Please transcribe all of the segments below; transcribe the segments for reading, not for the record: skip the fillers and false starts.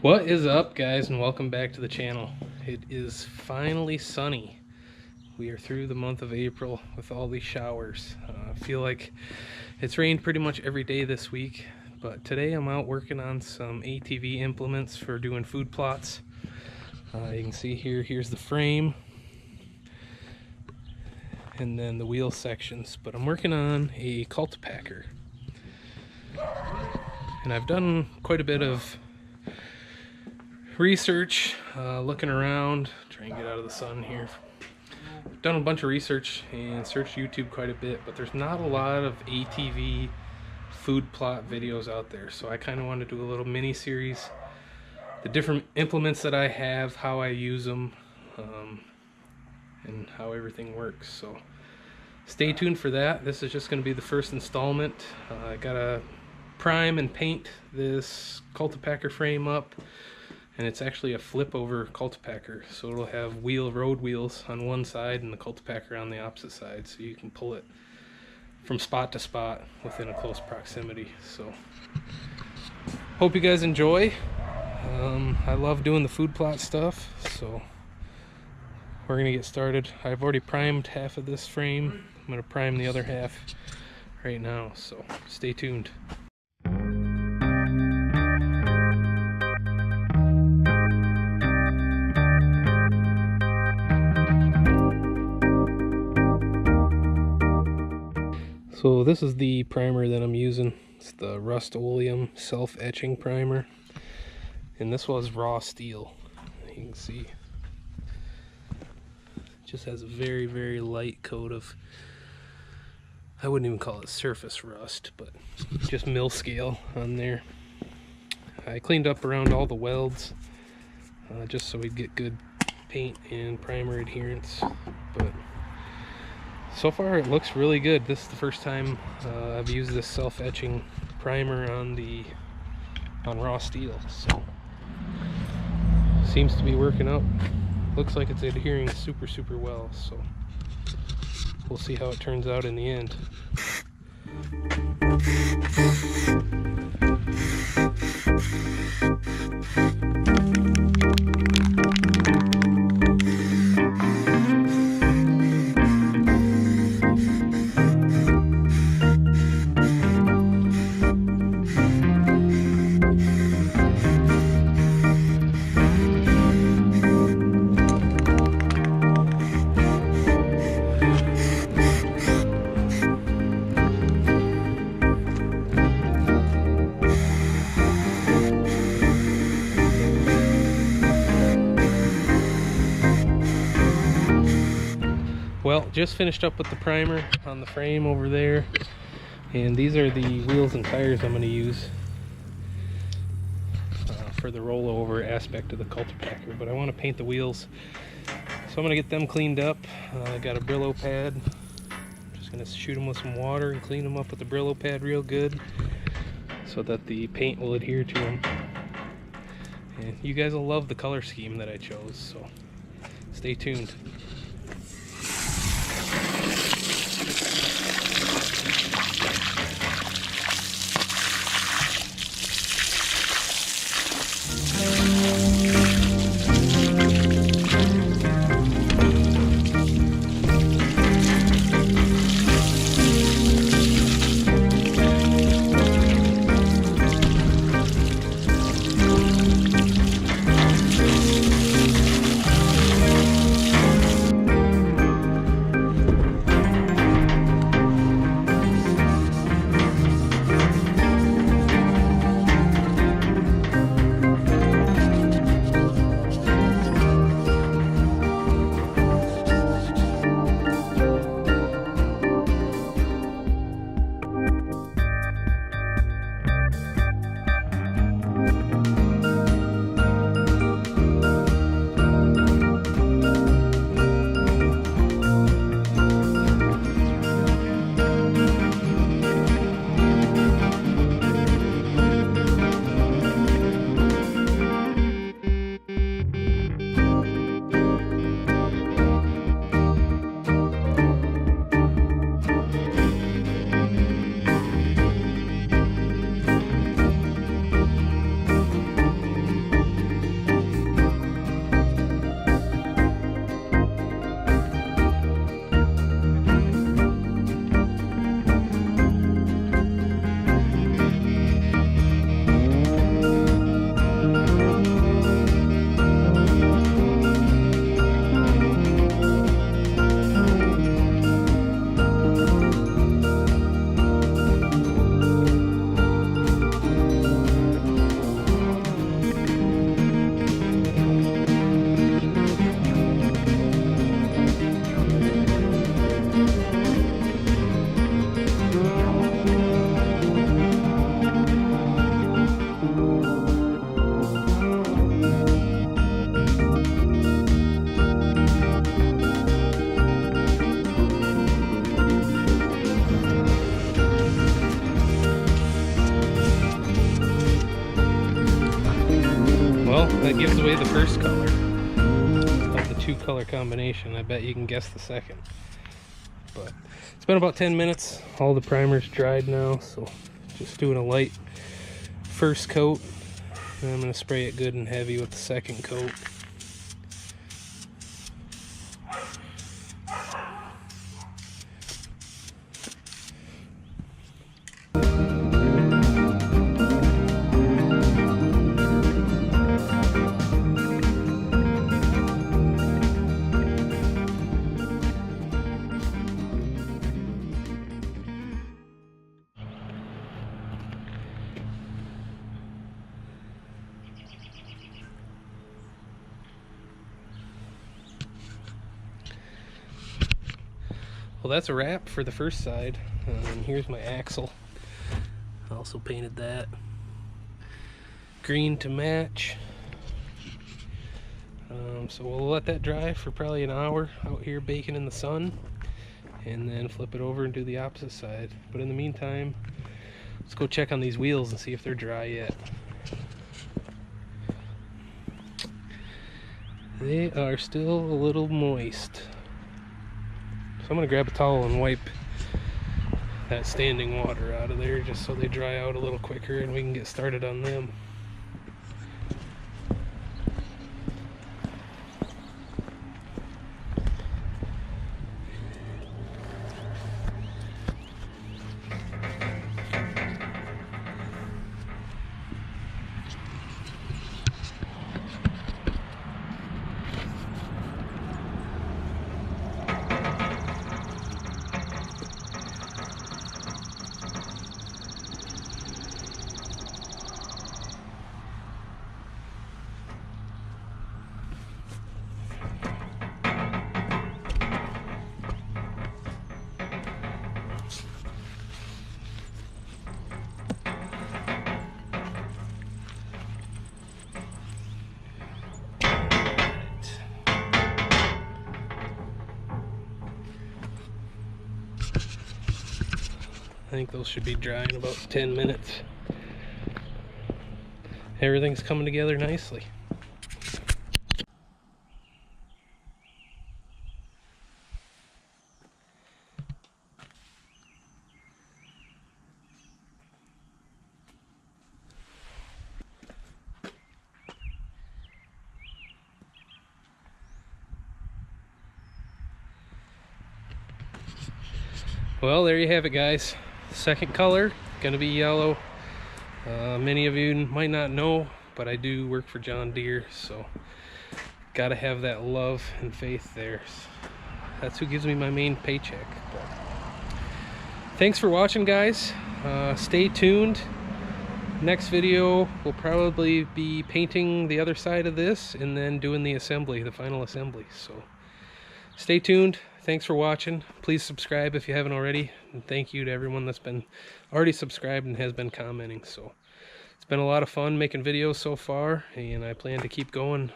What is up, guys, and welcome back to the channel. It is finally sunny. We are through the month of April with all these showers. I feel like it's rained pretty much every day this week, but today I'm out working on some ATV implements for doing food plots. You can see here's the frame and then the wheel sections, but I'm working on a Cultipacker. And I've done quite a bit of research, looking around, trying to get out of the sun here. I've done a bunch of research and searched YouTube quite a bit, but there's not a lot of ATV food plot videos out there, so I kind of want to do a little mini series, the different implements that I have, how I use them, and how everything works. So stay tuned for that. This is just going to be the first installment. I gotta prime and paint this Cultipacker frame up, and it's actually a flip over Cultipacker, so it'll have road wheels on one side and the Cultipacker on the opposite side, so you can pull it from spot to spot within a close proximity. So hope you guys enjoy. I love doing the food plot stuff, so we're gonna get started. I've already primed half of this frame. I'm gonna prime the other half right now, so stay tuned. So this is the primer that I'm using. It's the Rust-Oleum self-etching primer, and this was raw steel. You can see it just has a very, very light coat of, I wouldn't even call it surface rust, but just mill scale on there. I cleaned up around all the welds just so we'd get good paint and primer adherence, but so far it looks really good. This is the first time I've used this self-etching primer on raw steel, so seems to be working out. Looks like it's adhering super well, so we'll see how it turns out in the end. Well, just finished up with the primer on the frame over there, and these are the wheels and tires I'm going to use for the rollover aspect of the Cultipacker, but I want to paint the wheels, so I'm going to get them cleaned up. I got a Brillo pad. I'm just going to shoot them with some water and clean them up with the Brillo pad real good so that the paint will adhere to them. And you guys will love the color scheme that I chose, so stay tuned. Well, that gives away the first color of the two color combination. I bet you can guess the second. But it's been about 10 minutes. All the primer's dried now, so just doing a light first coat. And I'm going to spray it good and heavy with the second coat. Well, that's a wrap for the first side. And here's my axle. I also painted that green to match. So we'll let that dry for probably an hour out here baking in the sun, and then flip it over and do the opposite side. But in the meantime, let's go check on these wheels and see if they're dry yet. They are still a little moist. So I'm going to grab a towel and wipe that standing water out of there just so they dry out a little quicker and we can get started on them. I think those should be dry in about 10 minutes. Everything's coming together nicely. Well, there you have it, guys. Second color, gonna be yellow. Many of you might not know, but I do work for John Deere, so gotta have that love and faith there. That's who gives me my main paycheck. But thanks for watching, guys. Stay tuned. Next video will probably be painting the other side of this and then doing the assembly, the final assembly. So stay tuned. Thanks for watching. Please subscribe if you haven't already. And thank you to everyone that's been already subscribed and has been commenting. So it's been a lot of fun making videos so far, and I plan to keep going.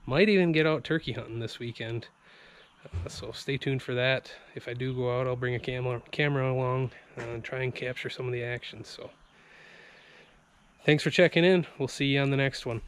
Might even get out turkey hunting this weekend. So stay tuned for that. If I do go out, I'll bring a camera along and try and capture some of the action. So thanks for checking in. We'll see you on the next one.